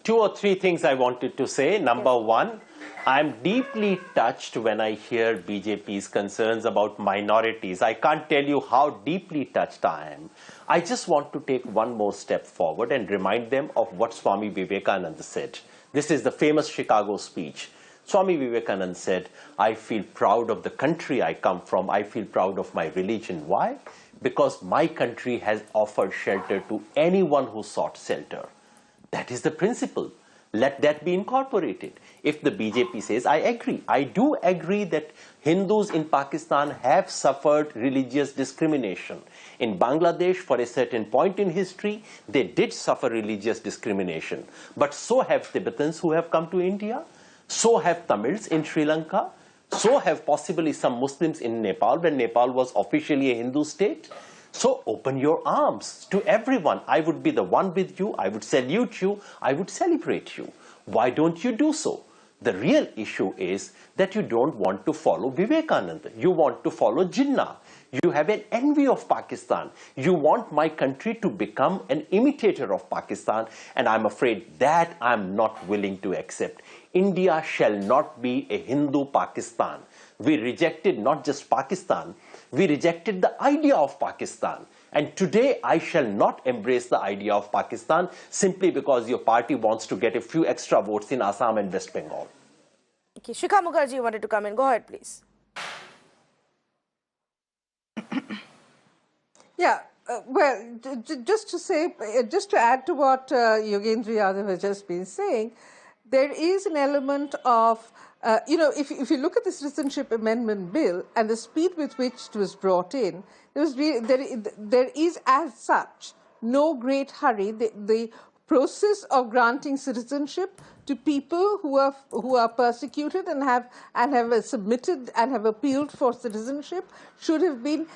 2 or 3 things I wanted to say. Number one, I'm deeply touched when I hear BJP's concerns about minorities. I can't tell you how deeply touched I am. I just want to take one more step forward and remind them of what Swami Vivekananda said. This is the famous Chicago speech. Swami Vivekananda said, I feel proud of the country I come from. I feel proud of my religion. Why? Because my country has offered shelter to anyone who sought shelter. That is the principle. Let that be incorporated. If the BJP says, I agree. I do agree that Hindus in Pakistan have suffered religious discrimination. In Bangladesh, for a certain point in history, they did suffer religious discrimination. But so have Tibetans who have come to India. So have Tamils in Sri Lanka. So have possibly some Muslims in Nepal when Nepal was officially a Hindu state. So open your arms to everyone. I would be the one with you. I would salute you. I would celebrate you. Why don't you do so? The real issue is that you don't want to follow Vivekananda. You want to follow Jinnah. You have an envy of Pakistan. You want my country to become an imitator of Pakistan. And I'm afraid that I'm not willing to accept. India shall not be a Hindu Pakistan. We rejected not just Pakistan, we rejected the idea of Pakistan. And today I shall not embrace the idea of Pakistan simply because your party wants to get a few extra votes in Assam and West Bengal. Okay, Shikha Mukherjee wanted to come in. Go ahead, please. Yeah, well, just to say, just to add to what Yogendra Yadav has just been saying, there is an element of, if you look at the Citizenship Amendment Bill and the speed with which it was brought in, there is as such no great hurry. The process of granting citizenship to people who are persecuted and have submitted and have appealed for citizenship should have been.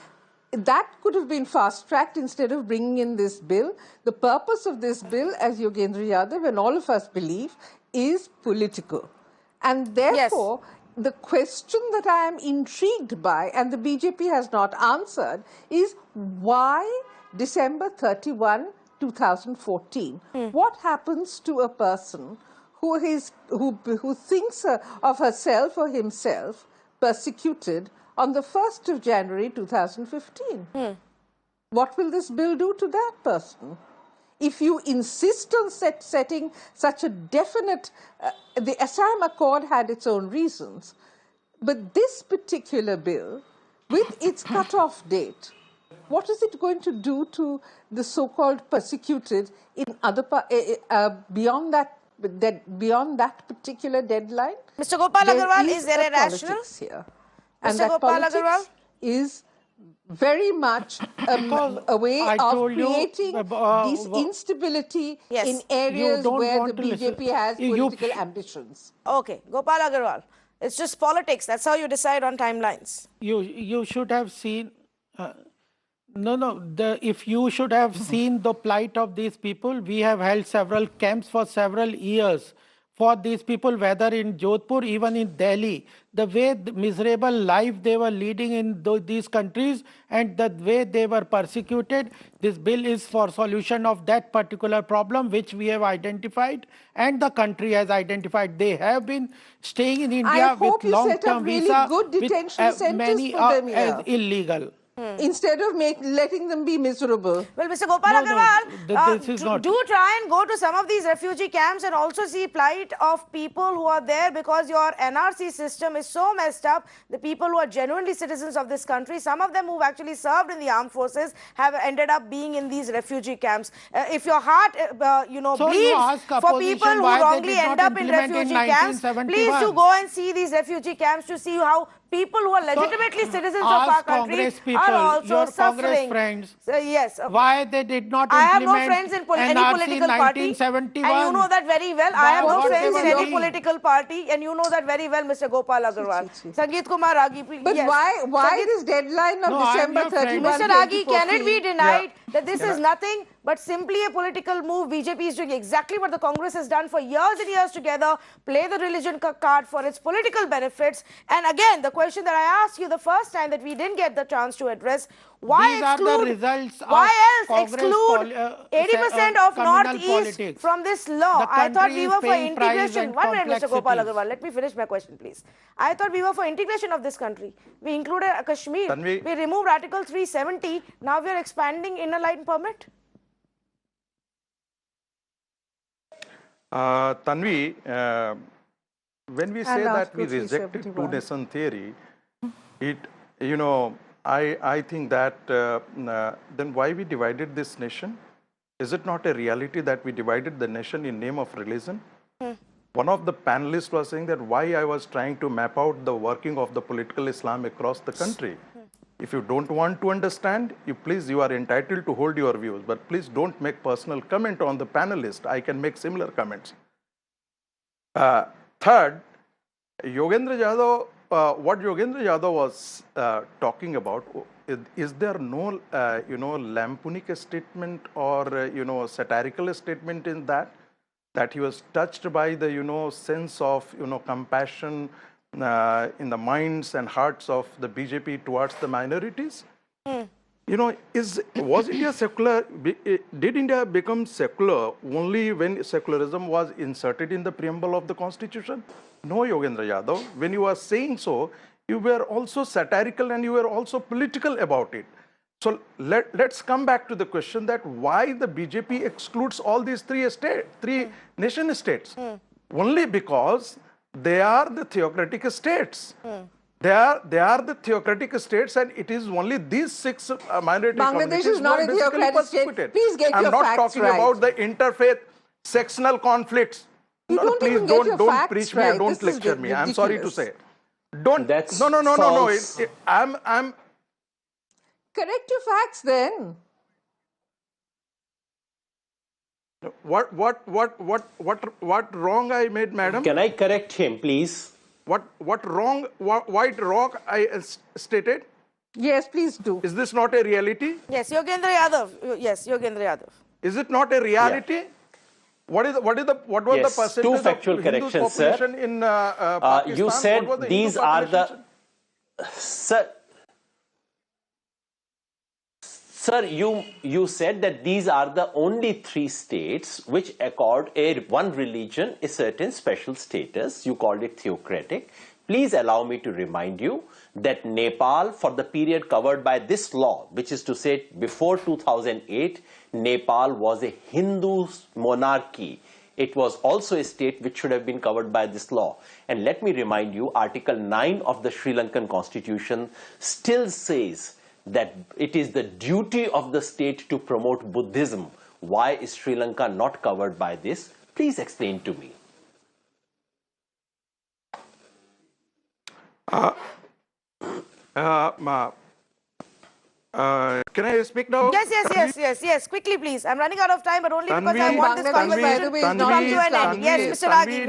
That could have been fast-tracked instead of bringing in this bill. The purpose of this bill, as Yogendra Yadav and all of us believe, is political. And therefore, the question that I am intrigued by, and the BJP has not answered, is why December 31, 2014? What happens to a person who thinks of herself or himself persecuted on the 1st of January 2015. What will this bill do to that person? If you insist on setting such a definite, the Assam Accord had its own reasons, but this particular bill, with its cut-off date, what is it going to do to the so-called persecuted in other beyond that particular deadline? Mr. Gopal Agarwal, is there a rationale here? Mr. And that Gopal politics Agarwal? is very much a way of creating this instability in areas where the BJP has political ambitions. Okay, Gopal Agarwal, it's just politics. That's how you decide on timelines. You should have seen. If you should have seen the plight of these people, we have held several camps for several years for these people, whether in Jodhpur, even in Delhi, the way the miserable life they were leading in these countries and the way they were persecuted. This bill is for solution of that particular problem, which we have identified and the country has identified. They have been staying in India with long-term visa, good detention with centers many for them as here. illegal. instead of letting them be miserable. Well, Mr. Gopal Agarwal, do try and go to some of these refugee camps and also see plight of people who are there, because your NRC system is so messed up. The people who are genuinely citizens of this country, some of them who've actually served in the armed forces, have ended up being in these refugee camps. If your heart, bleeds for people who wrongly end up in refugee camps, please do go and see these refugee camps to see how people who are legitimately citizens of our country are also suffering. Friends, yes. Why they did not implement I have no friends in any political party, 1971. and you know that very well. I have no friends in any political party, and you know that very well, Mr. Gopal Agarwal. Sangeet Kumar Ragi, please. But why this deadline of December 31? Mr. Ragi, can it be denied that this is nothing but simply a political move? BJP is doing exactly what the Congress has done for years and years together, play the religion card for its political benefits. And again, the question that I asked you the first time that we didn't get the chance to address, why exclude 80% of Northeast from this law? I thought we were for integration. 1 minute, Mr. Gopal Agarwal, let me finish my question, please. I thought we were for integration of this country. We included Kashmir. We removed Article 370. Now we are expanding inner line permit. Tanvi, when we say that we rejected two-nation theory, I think that then why we divided this nation? Is it not a reality that we divided the nation in name of religion? One of the panelists was saying that why I was trying to map out the working of the political Islam across the country. If you don't want to understand, you are entitled to hold your views, but please don't make personal comment on the panelist. I can make similar comments. Third, Yogendra Yadav, what Yogendra Yadav was talking about, is there no, lamponic statement or, satirical statement in that he was touched by the, sense of, compassion in the minds and hearts of the BJP towards the minorities? Was India secular? Did India become secular only when secularism was inserted in the preamble of the Constitution? No, Yogendra Yadav. When you are saying so, you were also satirical and you were also political about it. So let's come back to the question that why the BJP excludes all these three nation states. Only because they are the theocratic states. They are the theocratic states, and it is only these 6 minority communities is not a theocratic state. Please get your facts right. I'm not talking about the interfaith sectional conflicts. Please don't preach me or don't lecture me. I'm sorry to say. No. I'm correct your facts then. What wrong I made, madam? Can I correct him, please? What wrong I stated? Yes, please do. Is this not a reality? Yes, Yogendra Yadav. Yes, Yogendra Yadav. Is it not a reality? Yeah. What was the percentage two factual of Hindu corrections, population sir. In Pakistan? You said these are the... Sir, you said that these are the only 3 states which accord one religion a certain special status. You called it theocratic. Please allow me to remind you that Nepal, for the period covered by this law, which is to say before 2008, Nepal was a Hindu monarchy. It was also a state which should have been covered by this law. And let me remind you, Article 9 of the Sri Lankan Constitution still says that it is the duty of the state to promote Buddhism. Why is Sri Lanka not covered by this? Please explain to me. Can I speak now? Yes. Quickly, please. I'm running out of time, but only because I want this conversation to come to an end. Yes, Mr. Ragi.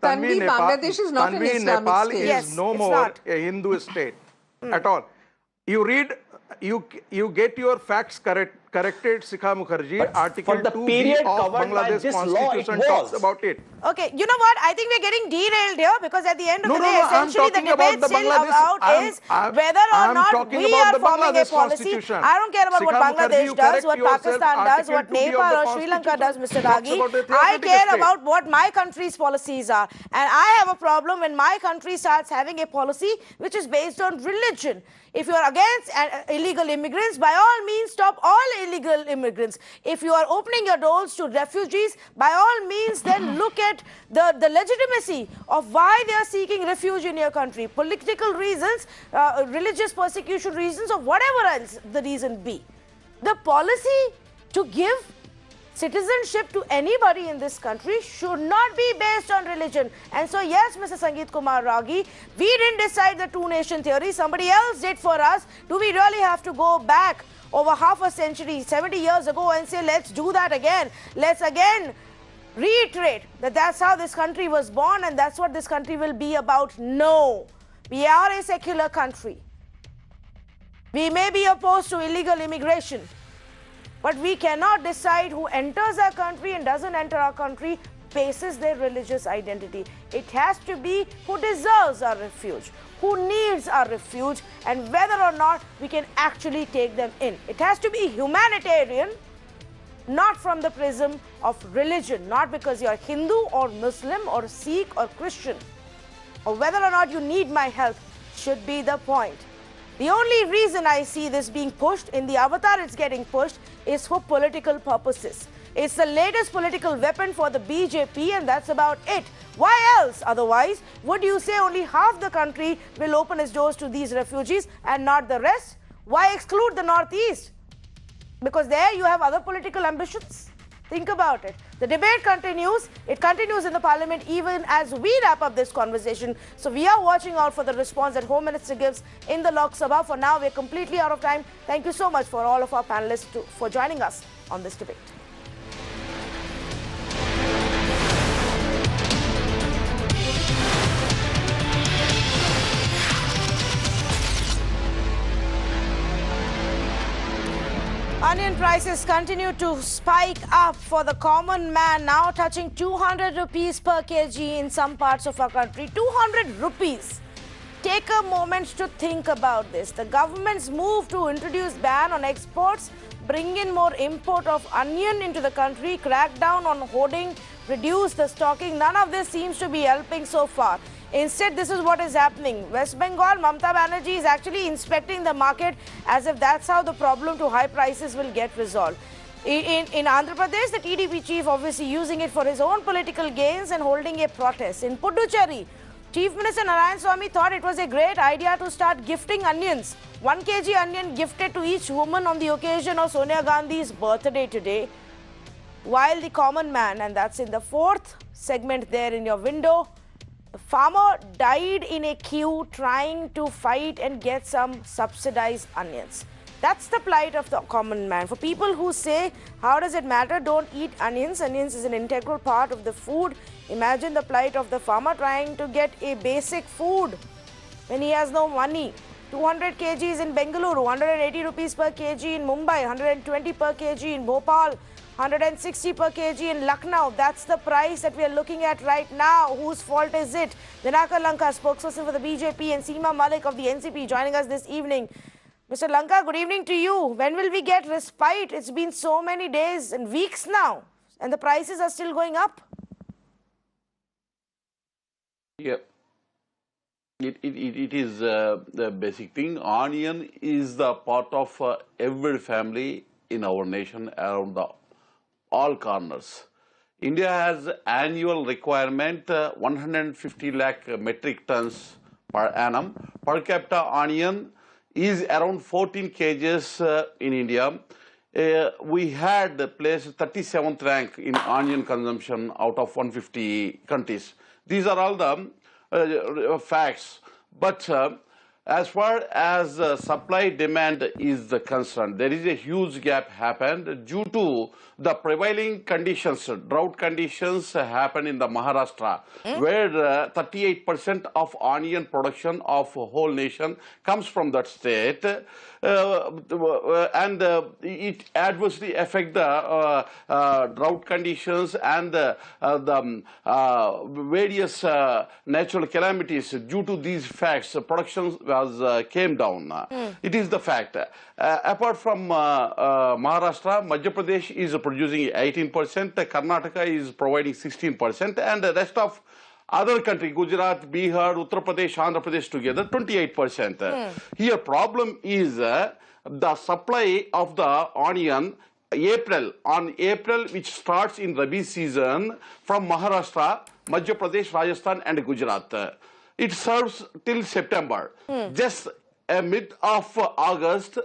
Bangladesh is not an Islamic state. Nepal is no more a Hindu state at all. You read, you get your facts correct corrected Sikha Mukherjee. Article 2B of Bangladesh Constitution talks about it. Okay, you know what? I think we're getting derailed here because at the end of the day, essentially the debate still is whether or not we are forming a policy. I don't care about what Bangladesh does, what Pakistan does, what Nepal or Sri Lanka does, Mr. Dagi. I care about what my country's policies are. And I have a problem when my country starts having a policy which is based on religion. If you are against illegal immigrants, by all means stop all illegal immigrants. If you are opening your doors to refugees, by all means then look at the legitimacy of why they are seeking refuge in your country. Political reasons, religious persecution reasons, or whatever else the reason be. The policy to give citizenship to anybody in this country should not be based on religion. And so, yes, Mr. Sangeet Kumar Ragi, we didn't decide the two-nation theory. Somebody else did for us. Do we really have to go back over half a century, 70 years ago, and say, let's do that again? Let's again reiterate that that's how this country was born and that's what this country will be about. No. We are a secular country. We may be opposed to illegal immigration, but we cannot decide who enters our country and doesn't enter our country basis their religious identity. It has to be who deserves our refuge, who needs our refuge, and whether or not we can actually take them in. It has to be humanitarian, not from the prism of religion, not because you're Hindu or Muslim or Sikh or Christian, or whether or not you need my help should be the point. The only reason I see this being pushed, in the avatar it's getting pushed, is for political purposes. It's the latest political weapon for the BJP and that's about it. Why else? Otherwise, would you say only half the country will open its doors to these refugees and not the rest? Why exclude the Northeast? Because there you have other political ambitions. Think about it. The debate continues. It continues in the parliament even as we wrap up this conversation. So we are watching out for the response that Home Minister gives in the Lok Sabha. For now, we're completely out of time. Thank you so much for all of our panelists for joining us on this debate. Onion prices continue to spike up for the common man, now touching 200 rupees per kg in some parts of our country. 200 rupees. Take a moment to think about this. The government's move to introduce ban on exports, bring in more import of onion into the country, crack down on hoarding, reduce the stocking. None of this seems to be helping so far. Instead, this is what is happening. West Bengal, Mamata Banerjee is actually inspecting the market as if that's how the problem to high prices will get resolved. In Andhra Pradesh, the TDP chief obviously using it for his own political gains and holding a protest. In Puducherry, Chief Minister Narayan Swamy thought it was a great idea to start gifting onions. 1 kg onion gifted to each woman on the occasion of Sonia Gandhi's birthday today. While the common man, and that's in the fourth segment there in your window, the farmer died in a queue trying to fight and get some subsidized onions. That's the plight of the common man. For people who say, how does it matter, don't eat onions. Onions is an integral part of the food. Imagine the plight of the farmer trying to get a basic food when he has no money. 200 kgs in Bengaluru, 180 rupees per kg in Mumbai, 120 per kg in Bhopal, 160 per kg in Lucknow. That's the price that we are looking at right now. Whose fault is it? Dinakar Lanka, spokesperson for the BJP, and Seema Malik of the NCP joining us this evening. Mr. Lanka, good evening to you. When will we get respite? It's been so many days and weeks now, and the prices are still going up. Yeah. It is the basic thing. Onion is the part of every family in our nation around all corners. India has annual requirement 150 lakh metric tons per annum. Per capita onion is around 14 kgs in India. We had placed 37th rank in onion consumption out of 150 countries. These are all the facts. But as far as supply demand is concerned, there is a huge gap happened due to the prevailing conditions, drought conditions happened in the Maharashtra, where 38% of onion production of whole nation comes from that state, and it adversely affect the drought conditions and the various natural calamities. Due to these facts, production was came down. It is the fact. Apart from Maharashtra, Madhya Pradesh is producing 18%, Karnataka is providing 16%, and the rest of other country, Gujarat, Bihar, Uttar Pradesh, Andhra Pradesh together, 28%. Here problem is the supply of the onion on April, which starts in Rabi season from Maharashtra, Madhya Pradesh, Rajasthan and Gujarat. It serves till September. Just mid of August,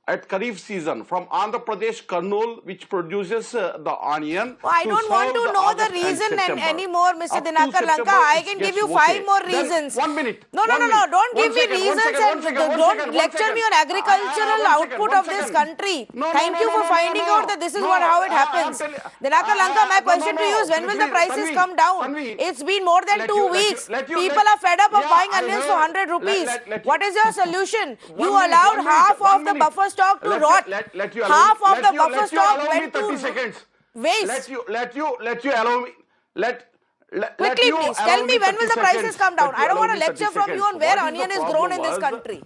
at Kharif season from Andhra Pradesh, Kurnool, which produces the onion. I don't want to know the reason anymore, Mr. Dinakar Lanka. I can give you 5 more reasons. 1 minute. No. Don't give me reasons and don't lecture me on agricultural output of this country. Thank you for finding out that this is how it happens. Dinakar Lanka, my question to you is, when will the prices come down? It's been more than 2 weeks. People are fed up of buying onions for 100 rupees. What is your solution? You allowed half of the buffer stock to rot. Half of the buffer stock went to waste. Let you allow me. Quickly, please tell me, when will the prices come down? I don't want a lecture from you on where onion is grown in this country.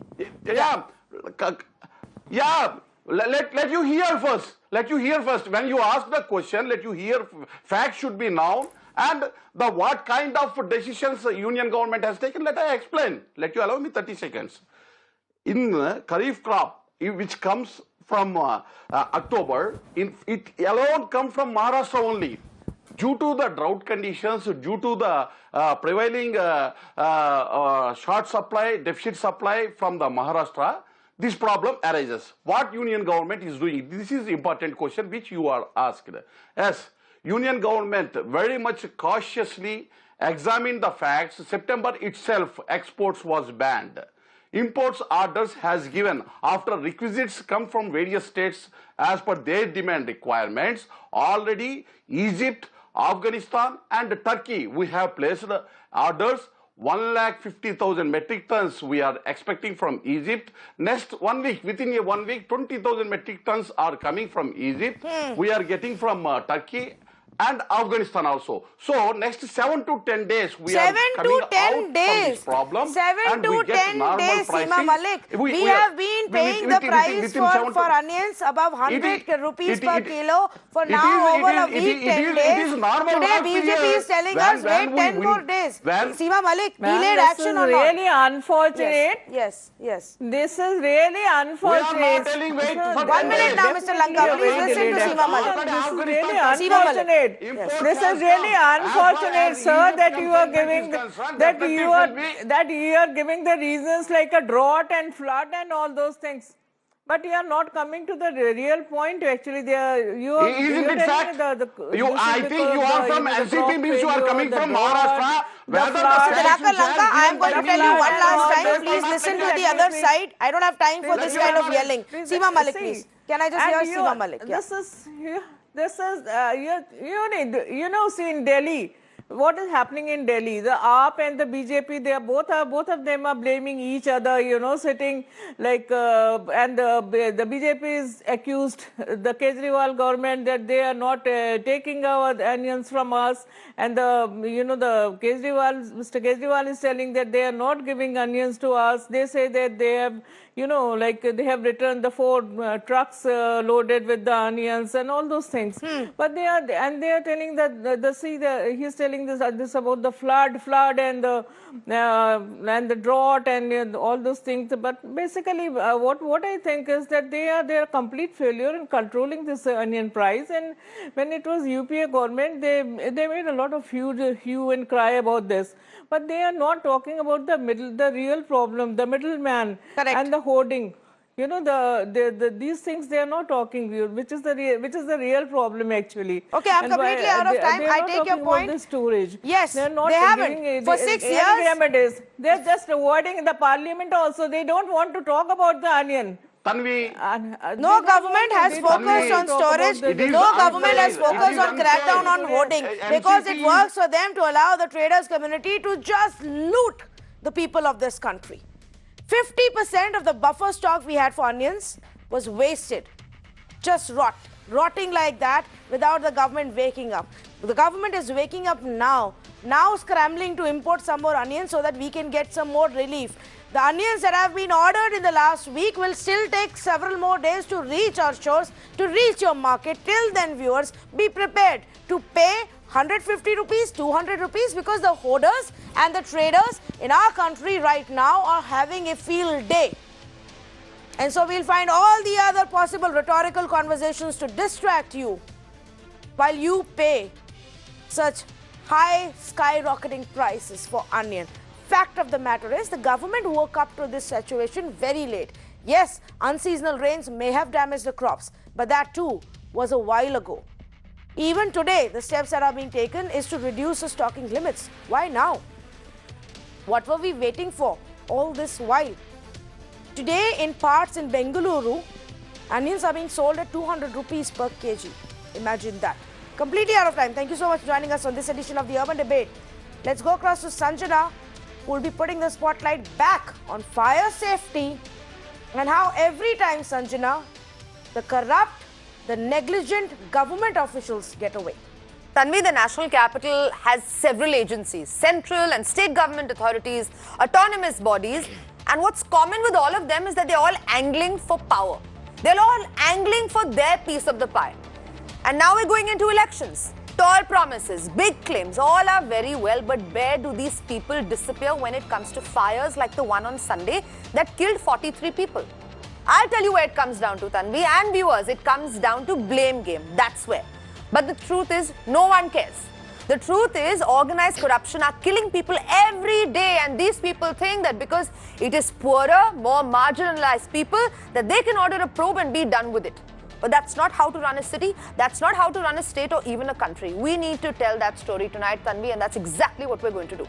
Let you hear first. Let you hear first. When you ask the question, let you hear. Facts should be known, and the what kind of decisions the union government has taken. Let I explain. Let you allow me 30 seconds. In Kharif crop, which comes from October, it alone comes from Maharashtra only. Due to the drought conditions, due to the prevailing short supply, deficit supply from the Maharashtra, this problem arises. What union government is doing? This is important question which you are asked. Yes, union government very much cautiously examined the facts. September itself, exports was banned. Imports orders has given after requisites come from various states as per their demand requirements. Already Egypt, Afghanistan and Turkey, we have placed orders. 1,50,000 metric tons we are expecting from Egypt. Next 1 week, within a 1 week, 20,000 metric tons are coming from Egypt. We are getting from Turkey and Afghanistan also. So next 7 to 10 days we are coming out from this problem. 7 to 10 days, Seema Malik. We have been paying the price for onions above 100 rupees per kilo for now over a week, 10 days. Today BJP is telling us wait 10 more days. Seema Malik, delayed action or not? This is really unfortunate. Yes. This is really unfortunate. We are not telling wait for 1 minute now, Mr. Lanka. Please listen to Seema Malik. This is really unfortunate. This is really unfortunate, sir, that you are giving the reasons like a drought and flood and all those things. But you are not coming to the real point. Actually, isn't it fact? I think you are from NCP, means you are coming from Maharashtra. Dinakar Lanka, I am going to tell you one last time. Please listen to the other side. I don't have time for this kind of yelling. Seema Malik, please. Can I just hear Seema Malik? See in Delhi, what is happening in Delhi? The AAP and the BJP, they are both of them are blaming each other, sitting like, and the BJP is accused the Kejriwal government that they are not taking our onions from us, and the Mr. Kejriwal is telling that they are not giving onions to us. They say that they have, they have returned the 4 trucks loaded with the onions and all those things. But they are telling that he's telling this about the flood and the drought and all those things. But basically, what I think is that they are a complete failure in controlling this onion price. And when it was UPA government, they made a lot of hue and cry about this. But they are not talking about the real problem, the middleman and the hoarding. You know, these things they are not talking, which is the real problem actually. Okay, I'm completely out of time. I take your point. About the storage. Yes, they are not they haven't. For 6 years, remedies. They are just avoiding in the parliament also. They don't want to talk about the onion. Tanvi, no government has focused on storage. No government has focused on crackdown on hoarding because it works for them to allow the traders community to just loot the people of this country. 50% of the buffer stock we had for onions was wasted, just rotting like that without the government waking up. The government is waking up now scrambling to import some more onions so that we can get some more relief. The onions that have been ordered in the last week will still take several more days to reach our shores, to reach your market. Till then, viewers, be prepared to pay 150 rupees, 200 rupees because the hoarders and the traders in our country right now are having a field day. And so we'll find all the other possible rhetorical conversations to distract you while you pay such high skyrocketing prices for onion. Fact of the matter is the government woke up to this situation very late. Yes, unseasonal rains may have damaged the crops, but that too was a while ago. Even today, the steps that are being taken is to reduce the stocking limits. Why now? What were we waiting for all this while? Today, in parts in Bengaluru, onions are being sold at 200 rupees per kg. Imagine that. Completely out of time. Thank you so much for joining us on this edition of the Urban Debate. Let's go across to Sanjana, who will be putting the spotlight back on fire safety and how every time, Sanjana, the corrupt, the negligent government officials get away. Tanvi, the national capital has several agencies, central and state government authorities, autonomous bodies, and what's common with all of them is that they're all angling for power. They're all angling for their piece of the pie. And now we're going into elections. Tall promises, big claims, all are very well, but where do these people disappear when it comes to fires like the one on Sunday that killed 43 people? I'll tell you where it comes down to, Tanvi, and viewers, it comes down to blame game. That's where. But the truth is, no one cares. The truth is, organized corruption are killing people every day, and these people think that because it is poorer, more marginalized people, that they can order a probe and be done with it. But that's not how to run a city, that's not how to run a state or even a country. We need to tell that story tonight, Tanvi, and that's exactly what we're going to do.